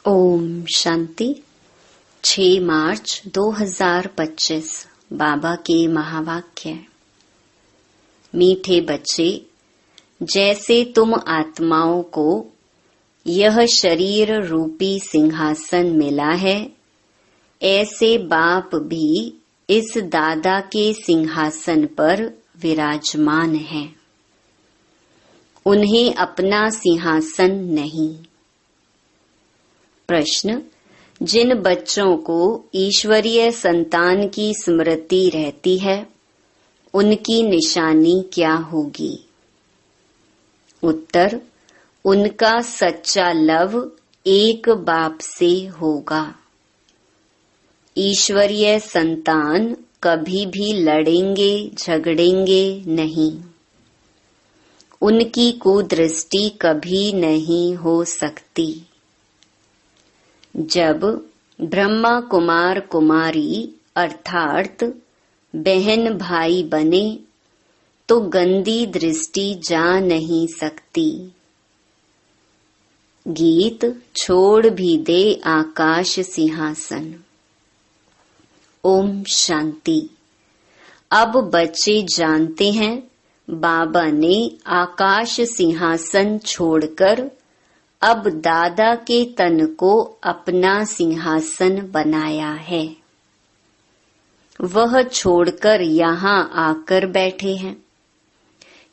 ओम शांति। 6 मार्च 2025 बाबा के महावाक्य। मीठे बच्चे, जैसे तुम आत्माओं को यह शरीर रूपी सिंहासन मिला है, ऐसे बाप भी इस दादा के सिंहासन पर विराजमान हैं। उन्हें अपना सिंहासन नहीं। प्रश्न: जिन बच्चों को ईश्वरीय संतान की स्मृति रहती है, उनकी निशानी क्या होगी? उत्तर: उनका सच्चा लव एक बाप से होगा। ईश्वरीय संतान कभी भी लड़ेंगे झगड़ेंगे नहीं। उनकी कुदृष्टि कभी नहीं हो सकती। जब ब्रह्मा कुमार कुमारी अर्थात बहन भाई बने तो गंदी दृष्टि जा नहीं सकती। गीत छोड़ भी दे आकाश सिंहासन। ओम शांति। अब बच्चे जानते हैं, बाबा ने आकाश सिंहासन छोड़कर अब दादा के तन को अपना सिंहासन बनाया है। वह छोड़कर यहाँ आकर बैठे हैं।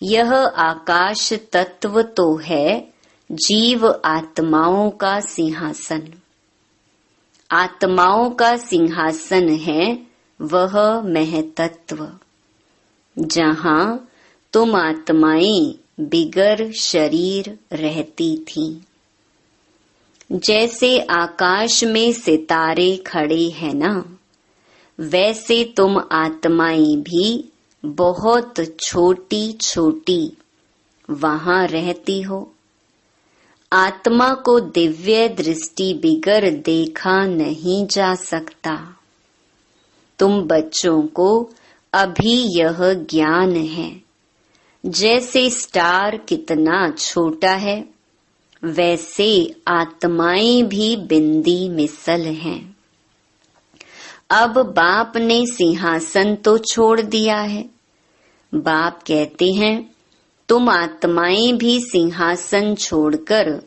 यह आकाश तत्व तो है जीव आत्माओं का सिंहासन। आत्माओं का सिंहासन है वह महतत्व, जहाँ तुम आत्माएं बिगर शरीर रहती थीं। जैसे आकाश में सितारे खड़े हैं ना, वैसे तुम आत्माएं भी बहुत छोटी छोटी वहाँ रहती हो। आत्मा को दिव्य दृष्टि बिगर देखा नहीं जा सकता। तुम बच्चों को अभी यह ज्ञान है। जैसे स्टार कितना छोटा है, वैसे आत्माएं भी बिंदी मिसल हैं। अब बाप ने सिंहासन तो छोड़ दिया है। बाप कहते हैं, तुम आत्माएं भी सिंहासन छोड़कर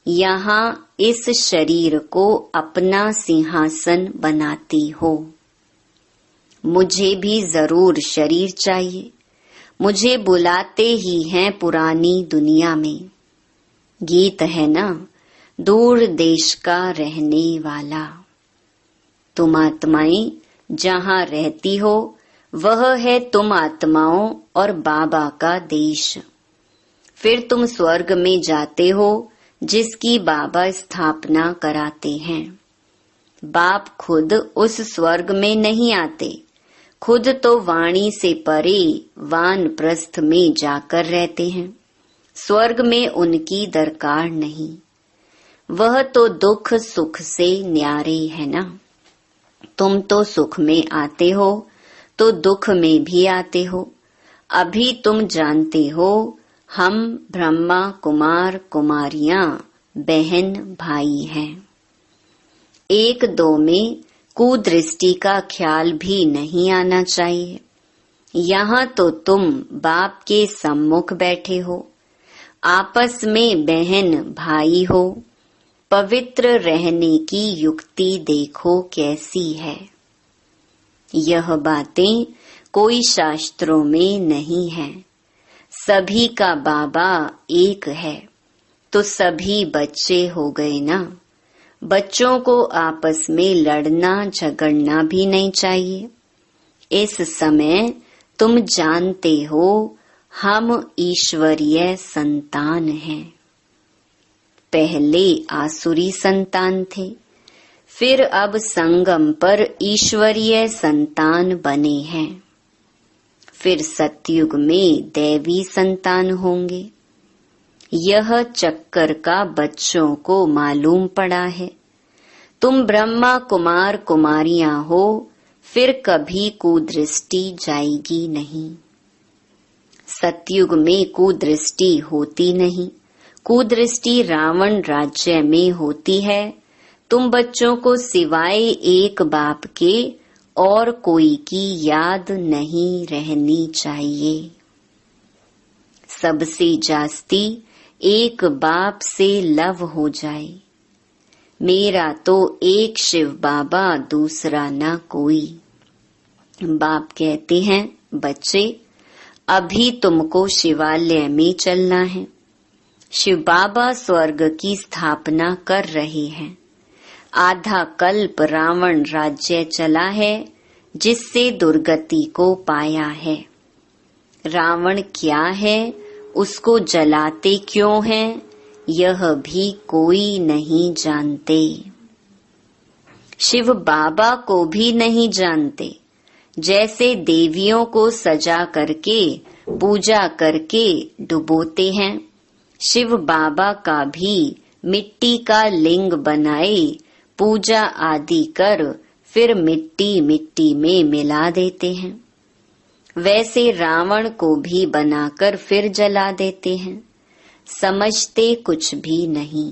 यहाँ इस शरीर को अपना सिंहासन बनाती हो। मुझे भी जरूर शरीर चाहिए। मुझे बुलाते ही हैं पुरानी दुनिया में। गीत है ना, दूर देश का रहने वाला। तुम आत्माएं जहाँ रहती हो, वह है तुम आत्माओं और बाबा का देश। फिर तुम स्वर्ग में जाते हो, जिसकी बाबा स्थापना कराते हैं। बाप खुद उस स्वर्ग में नहीं आते। खुद तो वाणी से परे वानप्रस्थ में जाकर रहते हैं। स्वर्ग में उनकी दरकार नहीं। वह तो दुख सुख से न्यारे है ना। तुम तो सुख में आते हो तो दुख में भी आते हो। अभी तुम जानते हो, हम ब्रह्मा कुमार कुमारियां बहन भाई हैं। एक दो में कुदृष्टि का ख्याल भी नहीं आना चाहिए। यहाँ तो तुम बाप के सम्मुख बैठे हो। आपस में बहन भाई हो। पवित्र रहने की युक्ति देखो कैसी है। यह बातें कोई शास्त्रों में नहीं है। सभी का बाबा एक है, तो सभी बच्चे हो गए ना। बच्चों को आपस में लड़ना झगड़ना भी नहीं चाहिए। इस समय तुम जानते हो, हम ईश्वरीय संतान हैं। पहले आसुरी संतान थे, फिर अब संगम पर ईश्वरीय संतान बने हैं। फिर सतयुग में दैवी संतान होंगे। यह चक्कर का बच्चों को मालूम पड़ा है। तुम ब्रह्मा कुमार कुमारियां हो, फिर कभी कुदृष्टि जाएगी नहीं। सतयुग में कुदृष्टि होती नहीं। कुदृष्टि रावण राज्य में होती है, तुम बच्चों को सिवाय एक बाप के और कोई की याद नहीं रहनी चाहिए। सबसे जास्ती एक बाप से लव हो जाए। मेरा तो एक शिव बाबा, दूसरा ना कोई। बाप कहते हैं, बच्चे अभी तुमको शिवालय में चलना है। शिव बाबा स्वर्ग की स्थापना कर रहे हैं। आधा कल्प रावण राज्य चला है, जिससे दुर्गति को पाया है। रावण क्या है, उसको जलाते क्यों हैं, यह भी कोई नहीं जानते। शिव बाबा को भी नहीं जानते। जैसे देवियों को सजा करके पूजा करके डुबोते हैं, शिव बाबा का भी मिट्टी का लिंग बनाए पूजा आदि कर फिर मिट्टी मिट्टी में मिला देते हैं। वैसे रावण को भी बनाकर फिर जला देते हैं। समझते कुछ भी नहीं।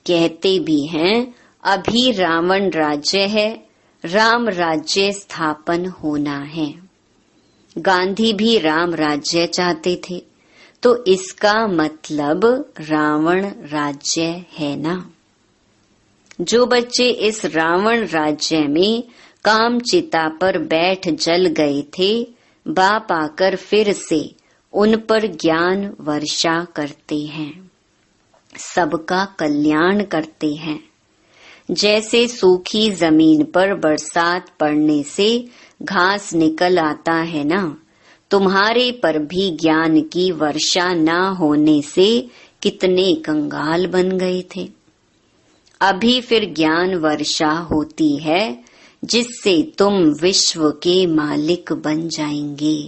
कहते भी हैं अभी रावण राज्य है, राम राज्य स्थापन होना है। गांधी भी राम राज्य चाहते थे, तो इसका मतलब रावण राज्य है ना। जो बच्चे इस रावण राज्य में काम चिता पर बैठ जल गए थे, बाप आकर फिर से उन पर ज्ञान वर्षा करते हैं, सबका कल्याण करते हैं। जैसे सूखी जमीन पर बरसात पड़ने से घास निकल आता है ना, तुम्हारे पर भी ज्ञान की वर्षा ना होने से कितने कंगाल बन गए थे। अभी फिर ज्ञान वर्षा होती है, जिससे तुम विश्व के मालिक बन जाएंगे।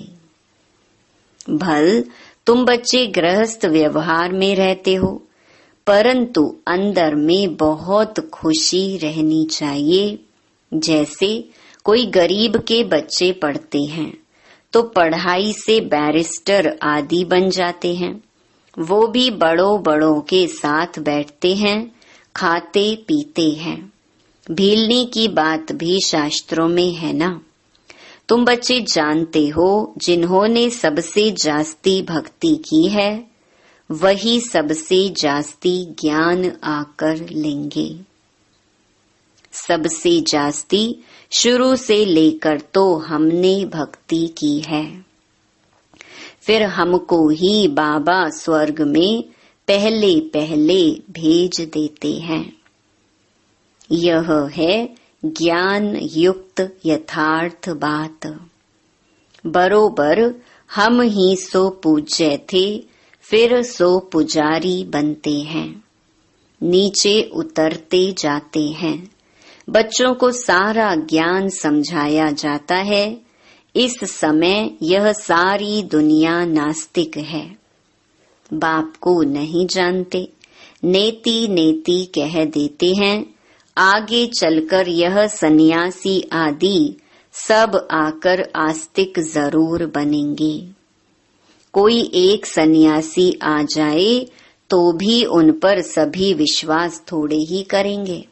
भल तुम बच्चे गृहस्थ व्यवहार में रहते हो, परंतु अंदर में बहुत खुशी रहनी चाहिए। जैसे कोई गरीब के बच्चे पढ़ते हैं तो पढ़ाई से बैरिस्टर आदि बन जाते हैं। वो भी बड़ों बड़ों के साथ बैठते हैं, खाते पीते हैं। भीलने की बात भी शास्त्रों में है ना। तुम बच्चे जानते हो, जिन्होंने सबसे जास्ती भक्ति की है वही सबसे जास्ती ज्ञान आकर लेंगे। सबसे जास्ती शुरू से लेकर तो हमने भक्ति की है। फिर हमको ही बाबा स्वर्ग में पहले पहले भेज देते हैं। यह है ज्ञान युक्त यथार्थ बात। बरोबर हम ही सो पूज्य थे, फिर सो पुजारी बनते हैं। नीचे उतरते जाते हैं। बच्चों को सारा ज्ञान समझाया जाता है। इस समय यह सारी दुनिया नास्तिक है, बाप को नहीं जानते, नेति नेति कह देते हैं। आगे चलकर यह सन्यासी आदि सब आकर आस्तिक जरूर बनेंगे। कोई एक सन्यासी आ जाए तो भी उन पर सभी विश्वास थोड़े ही करेंगे।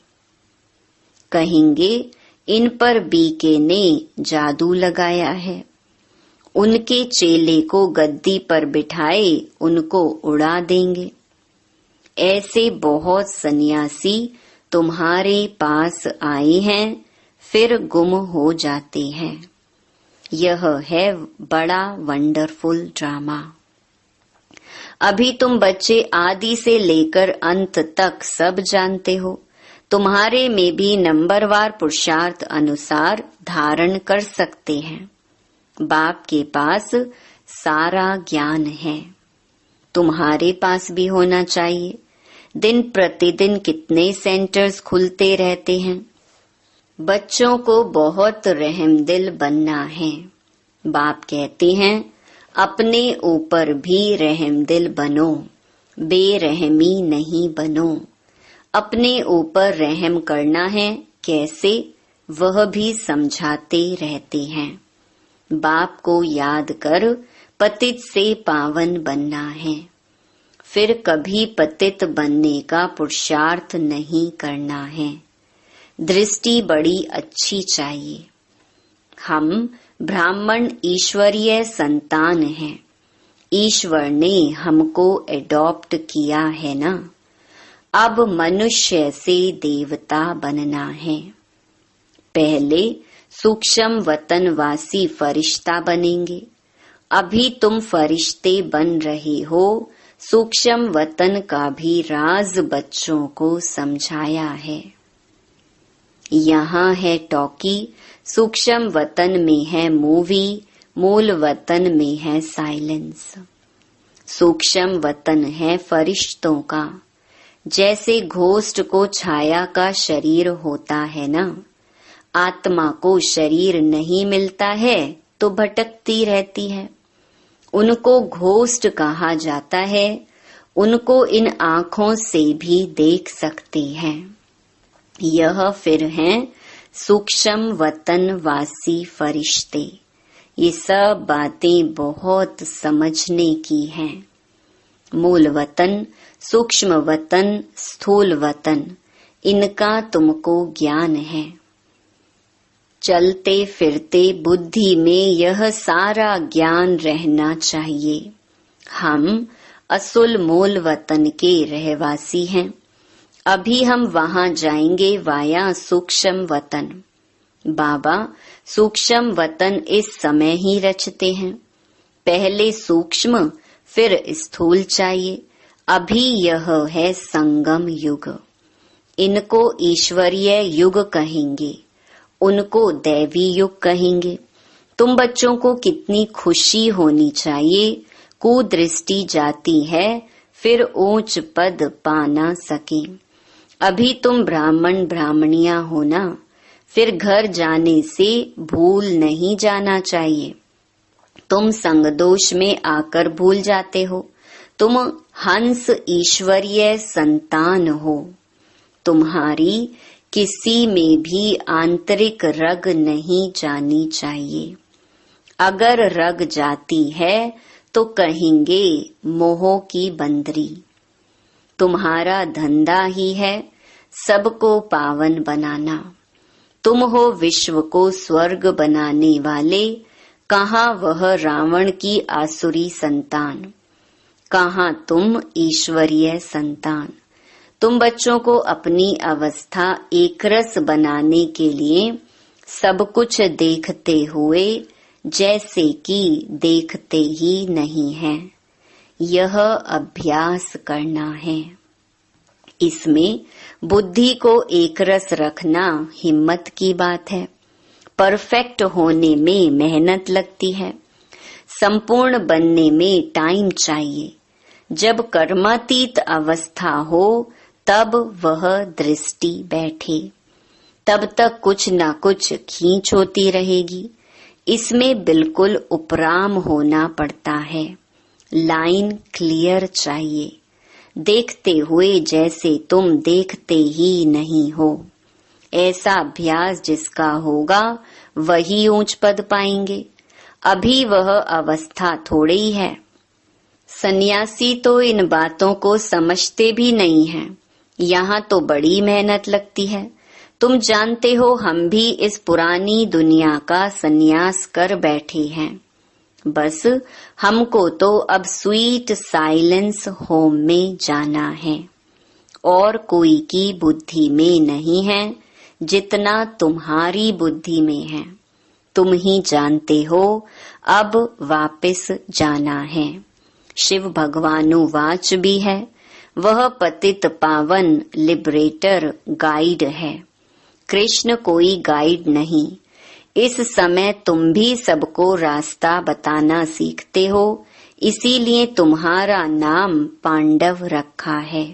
कहेंगे इन पर बीके ने जादू लगाया है। उनके चेले को गद्दी पर बिठाए उनको उड़ा देंगे। ऐसे बहुत सन्यासी तुम्हारे पास आए हैं, फिर गुम हो जाते हैं। यह है बड़ा वंडरफुल ड्रामा। अभी तुम बच्चे आदि से लेकर अंत तक सब जानते हो। तुम्हारे में भी नंबरवार पुरुषार्थ अनुसार धारण कर सकते हैं। बाप के पास सारा ज्ञान है, तुम्हारे पास भी होना चाहिए। दिन प्रतिदिन कितने सेंटर्स खुलते रहते हैं। बच्चों को बहुत रहमदिल बनना है। बाप कहते हैं अपने ऊपर भी रहमदिल बनो, बेरहमी नहीं बनो। अपने ऊपर रहम करना है, कैसे वह भी समझाते रहते हैं। बाप को याद कर पतित से पावन बनना है। फिर कभी पतित बनने का पुरुषार्थ नहीं करना है। दृष्टि बड़ी अच्छी चाहिए। हम ब्राह्मण ईश्वरीय संतान हैं। ईश्वर ने हमको एडॉप्ट किया है ना। अब मनुष्य से देवता बनना है। पहले सूक्ष्म वतनवासी फरिश्ता बनेंगे। अभी तुम फरिश्ते बन रहे हो। सूक्ष्म वतन का भी राज बच्चों को समझाया है। यहाँ है टॉकी, सूक्ष्म वतन में है मूवी, मूल वतन में है साइलेंस। सूक्ष्म वतन है फरिश्तों का। जैसे घोस्ट को छाया का शरीर होता है ना, आत्मा को शरीर नहीं मिलता है तो भटकती रहती है। उनको घोस्ट कहा जाता है। उनको इन आँखों से भी देख सकते हैं। यह फिर हैं सूक्ष्म वतनवासी फरिश्ते। ये सब बातें बहुत समझने की हैं। मूल वतन, सूक्ष्म वतन, स्थूल वतन, इनका तुमको ज्ञान है। चलते फिरते बुद्धि में यह सारा ज्ञान रहना चाहिए। हम असुल मूल वतन के रहवासी हैं। अभी हम वहां जाएंगे वाया सूक्ष्म वतन। बाबा सूक्ष्म वतन इस समय ही रचते हैं। पहले सूक्ष्म फिर स्थूल चाहिए। अभी यह है संगम युग। इनको ईश्वरीय युग कहेंगे, उनको दैवी युग कहेंगे। तुम बच्चों को कितनी खुशी होनी चाहिए। कुदृष्टि जाती है फिर ऊंच पद पा ना सके। अभी तुम ब्राह्मण ब्राह्मणियां हो ना, फिर घर जाने से भूल नहीं जाना चाहिए। तुम संगदोष में आकर भूल जाते हो। तुम हंस ईश्वरीय संतान हो। तुम्हारी किसी में भी आंतरिक रग नहीं जानी चाहिए। अगर रग जाती है तो कहेंगे मोह की बंदरी। तुम्हारा धंधा ही है सबको पावन बनाना। तुम हो विश्व को स्वर्ग बनाने वाले। कहाँ वह रावण की आसुरी संतान, कहाँ तुम ईश्वरीय संतान। तुम बच्चों को अपनी अवस्था एकरस बनाने के लिए सब कुछ देखते हुए जैसे कि देखते ही नहीं है, यह अभ्यास करना है। इसमें बुद्धि को एकरस रखना हिम्मत की बात है। परफेक्ट होने में मेहनत लगती है। संपूर्ण बनने में टाइम चाहिए। जब कर्मातीत अवस्था हो तब वह दृष्टि बैठे। तब तक कुछ न कुछ खींच होती रहेगी। इसमें बिल्कुल उपराम होना पड़ता है। लाइन क्लियर चाहिए। देखते हुए जैसे तुम देखते ही नहीं हो। ऐसा अभ्यास जिसका होगा वही ऊंच पद पाएंगे। अभी वह अवस्था थोड़ी है। सन्यासी तो इन बातों को समझते भी नहीं हैं। यहाँ तो बड़ी मेहनत लगती है। तुम जानते हो हम भी इस पुरानी दुनिया का सन्यास कर बैठे हैं। बस हमको तो अब स्वीट साइलेंस होम में जाना है। और कोई की बुद्धि में नहीं है जितना तुम्हारी बुद्धि में है। तुम ही जानते हो अब वापस जाना है। शिव भगवानुवाच भी है। वह पतित पावन लिबरेटर गाइड है। कृष्ण कोई गाइड नहीं। इस समय तुम भी सबको रास्ता बताना सीखते हो। इसीलिए तुम्हारा नाम पांडव रखा है।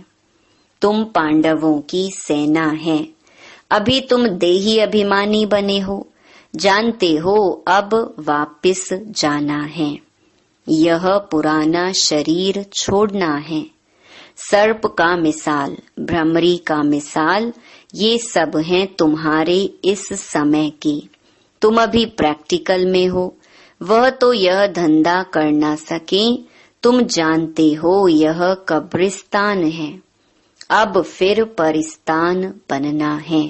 तुम पांडवों की सेना है। अभी तुम देही अभिमानी बने हो। जानते हो अब वापस जाना है। यह पुराना शरीर छोड़ना है। सर्प का मिसाल, भ्रमरी का मिसाल, ये सब हैं तुम्हारे इस समय के। तुम अभी प्रैक्टिकल में हो। वह तो यह धंधा कर ना सके तुम जानते हो यह कब्रिस्तान है, अब फिर परिस्तान बनना है।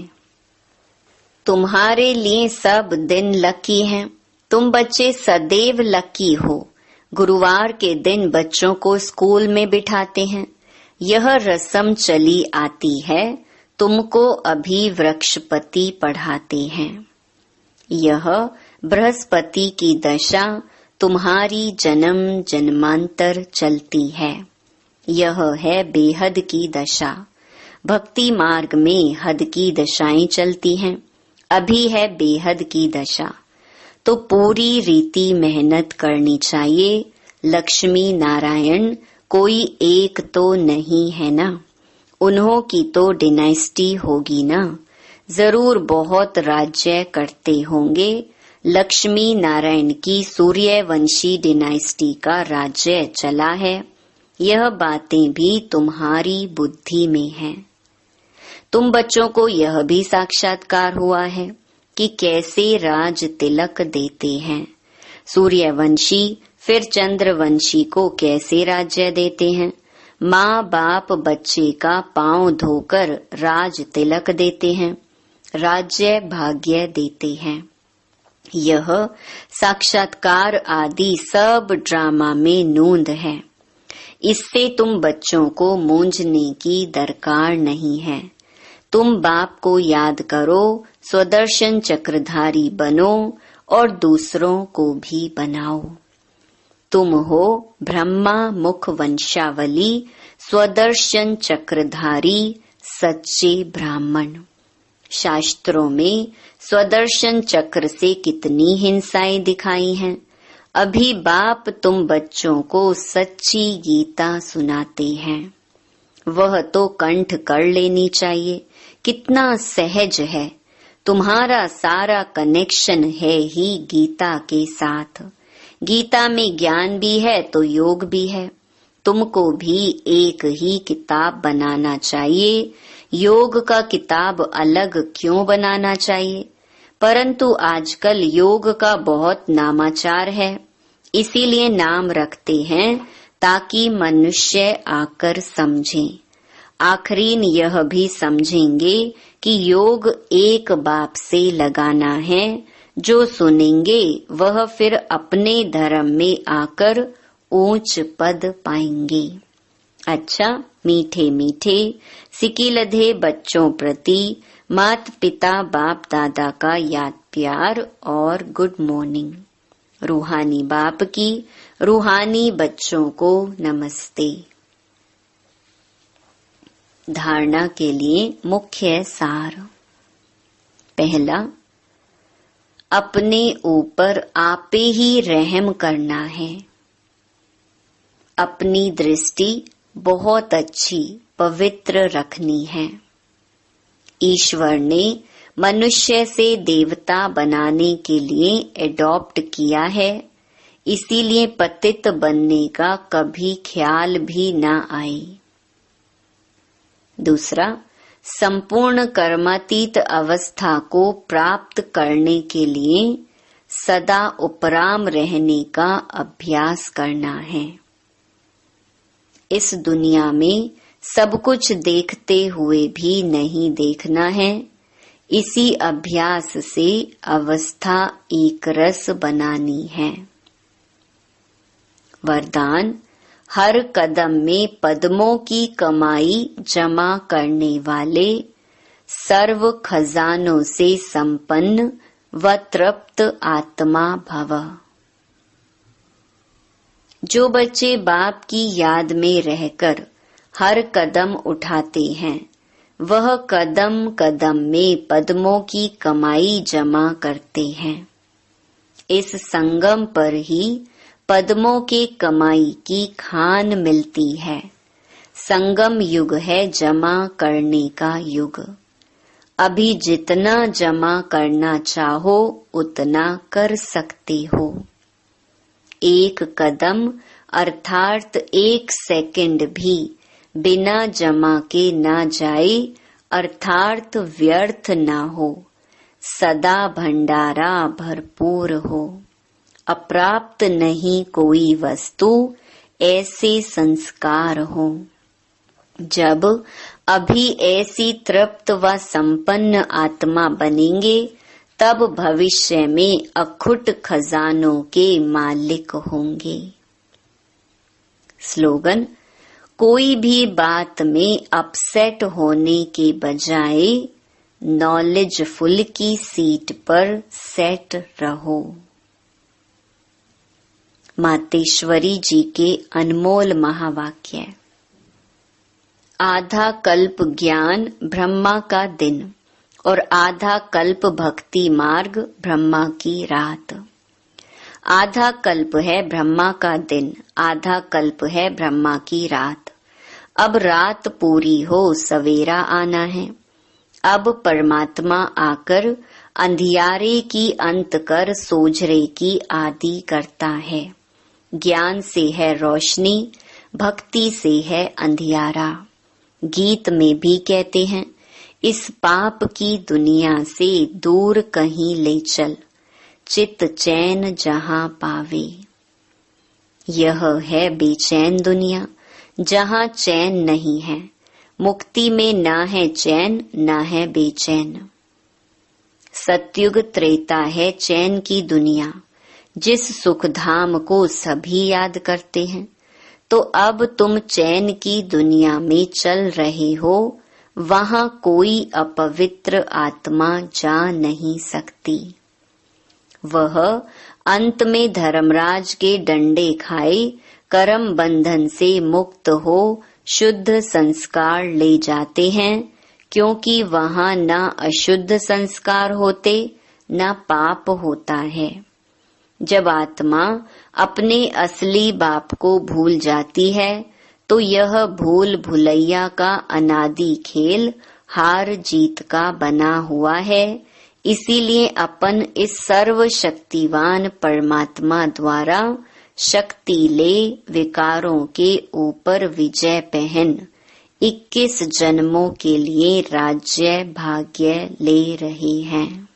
तुम्हारे लिए सब दिन लकी हैं, तुम बच्चे सदैव लकी हो। गुरुवार के दिन बच्चों को स्कूल में बिठाते हैं, यह रस्म चली आती है। तुमको अभी वृक्षपति पढ़ाते हैं। यह बृहस्पति की दशा तुम्हारी जन्म जन्मांतर चलती है। यह है बेहद की दशा। भक्ति मार्ग में हद की दशाएं चलती हैं, अभी है बेहद की दशा। तो पूरी रीति मेहनत करनी चाहिए। लक्ष्मी नारायण कोई एक तो नहीं है ना, उन्हों की तो डिनाइस्टी होगी ना, जरूर बहुत राज्य करते होंगे। लक्ष्मी नारायण की सूर्यवंशी डिनाइस्टी का राज्य चला है। यह बातें भी तुम्हारी बुद्धि में हैं। तुम बच्चों को यह भी साक्षात्कार हुआ है कि कैसे राज तिलक देते हैं। सूर्यवंशी फिर चंद्रवंशी को कैसे राज्य देते हैं। माँ बाप बच्चे का पांव धोकर राज तिलक देते हैं, राज्य भाग्य देते हैं। यह साक्षात्कार आदि सब ड्रामा में नूंद है। इससे तुम बच्चों को मूंझने की दरकार नहीं है। तुम बाप को याद करो, स्वदर्शन चक्रधारी बनो और दूसरों को भी बनाओ। तुम हो ब्रह्मा मुख वंशावली, स्वदर्शन चक्रधारी सच्चे ब्राह्मण। शास्त्रों में स्वदर्शन चक्र से कितनी हिंसाएं दिखाई हैं। अभी बाप तुम बच्चों को सच्ची गीता सुनाते हैं, वह तो कंठ कर लेनी चाहिए। कितना सहज है। तुम्हारा सारा कनेक्शन है ही गीता के साथ। गीता में ज्ञान भी है तो योग भी है। तुमको भी एक ही किताब बनाना चाहिए। योग का किताब अलग क्यों बनाना चाहिए? परंतु आजकल योग का बहुत नामाचार है, इसीलिए नाम रखते हैं ताकि मनुष्य आकर समझें। आखरीन यह भी समझेंगे कि योग एक बाप से लगाना है। जो सुनेंगे वह फिर अपने धर्म में आकर ऊंच पद पाएंगे। अच्छा, मीठे मीठे सिकिलधे बच्चों प्रति माता पिता बाप दादा का याद प्यार और गुड मॉर्निंग। रूहानी बाप की रूहानी बच्चों को नमस्ते। धारणा के लिए मुख्य सार। पहला, अपने ऊपर आपे ही रहम करना है। अपनी दृष्टि बहुत अच्छी पवित्र रखनी है। ईश्वर ने मनुष्य से देवता बनाने के लिए एडॉप्ट किया है, इसीलिए पतित बनने का कभी ख्याल भी न आए। दूसरा, संपूर्ण कर्मातीत अवस्था को प्राप्त करने के लिए सदा उपराम रहने का अभ्यास करना है। इस दुनिया में सब कुछ देखते हुए भी नहीं देखना है। इसी अभ्यास से अवस्था एक रस बनानी है। वरदान, हर कदम में पद्मों की कमाई जमा करने वाले, सर्व खजानों से संपन्न व तृप्त आत्मा भव। जो बच्चे बाप की याद में रहकर हर कदम उठाते हैं, वह कदम कदम में पद्मों की कमाई जमा करते हैं। इस संगम पर ही पद्मों के कमाई की खान मिलती है। संगम युग है जमा करने का युग। अभी जितना जमा करना चाहो उतना कर सकते हो। एक कदम अर्थात एक सेकंड भी बिना जमा के ना जाए, अर्थात व्यर्थ ना हो। सदा भंडारा भरपूर हो। अप्राप्त नहीं कोई वस्तु, ऐसे संस्कार हो। जब अभी ऐसी तृप्त व संपन्न आत्मा बनेंगे तब भविष्य में अखुट खजानों के मालिक होंगे। स्लोगन, कोई भी बात में अपसेट होने के बजाय नॉलेजफुल की सीट पर सेट रहो। मातेश्वरी जी के अनमोल महावाक्य। आधा कल्प ज्ञान ब्रह्मा का दिन और आधा कल्प भक्ति मार्ग ब्रह्मा की रात। आधा कल्प है ब्रह्मा का दिन, आधा कल्प है ब्रह्मा की रात। अब रात पूरी हो सवेरा आना है। अब परमात्मा आकर अंधियारे की अंत कर सोझरे की आदि करता है। ज्ञान से है रोशनी, भक्ति से है अंधियारा। गीत में भी कहते हैं, इस पाप की दुनिया से दूर कहीं ले चल, चित चैन जहां पावे। यह है बेचैन दुनिया, जहां चैन नहीं है। मुक्ति में ना है चैन, ना है बेचैन। सतयुग त्रेता है चैन की दुनिया, जिस सुख धाम को सभी याद करते हैं। तो अब तुम चैन की दुनिया में चल रहे हो, वहां कोई अपवित्र आत्मा जा नहीं सकती। वह अंत में धर्मराज के डंडे खाए कर्म बंधन से मुक्त हो शुद्ध संस्कार ले जाते हैं, क्योंकि वहां न अशुद्ध संस्कार होते न पाप होता है। जब आत्मा अपने असली बाप को भूल जाती है तो यह भूल भुलैया का अनादि खेल हार जीत का बना हुआ है। इसीलिए अपन इस सर्वशक्तिवान परमात्मा द्वारा शक्ति ले विकारों के ऊपर विजय पहन 21 जन्मों के लिए राज्य भाग्य ले रहे हैं।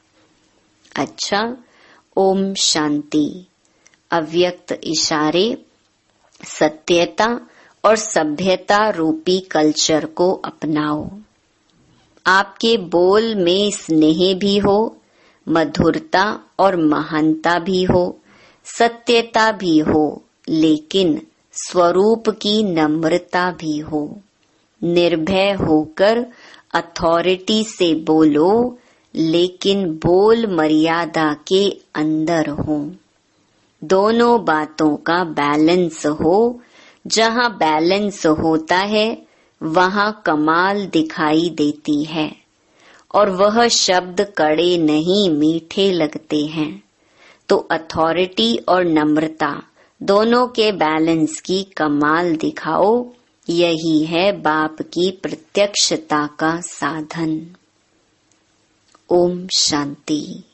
अच्छा, ओम शांति। अव्यक्त इशारे सत्यता और सभ्यता रूपी कल्चर को अपनाओ। आपके बोल में स्नेह भी हो, मधुरता और महानता भी हो, सत्यता भी हो, लेकिन स्वरूप की नम्रता भी हो। निर्भय होकर अथॉरिटी से बोलो, लेकिन बोल मर्यादा के अंदर हो। दोनों बातों का बैलेंस हो। जहाँ बैलेंस होता है वहाँ कमाल दिखाई देती है और वह शब्द कड़े नहीं मीठे लगते हैं। तो अथॉरिटी और नम्रता दोनों के बैलेंस की कमाल दिखाओ। यही है बाप की प्रत्यक्षता का साधन। ओम शांति।